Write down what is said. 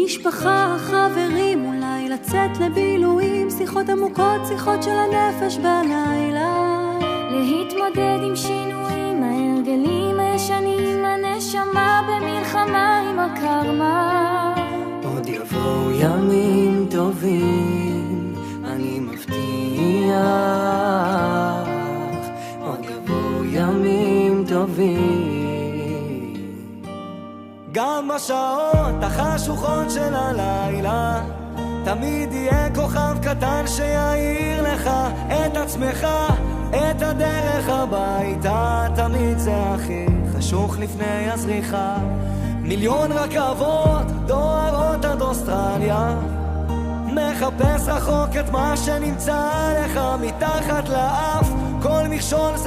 משפחה, חברים, אולי לצאת לבילויים, שיחות עמוקות, שיחות של הנפש בלילה. להתמודד עם שינויים, ההרגלים הישנים, הנשמה במלחמה עם הקרמה. עוד יבואו ימים טובים, אני מבטיח. עוד יבואו ימים טובים. גם בשעות החשוכות של הלילה תמיד יהיה כוכב קטן שיעיר לך את עצמך, את הדרך הביתה. תמיד זה הכי חשוך לפני הזריחה. מיליון רכבות דוהרות עד אוסטרליה, מחפש רחוק את מה שנמצא לך מתחת לאף. כל מכשול זה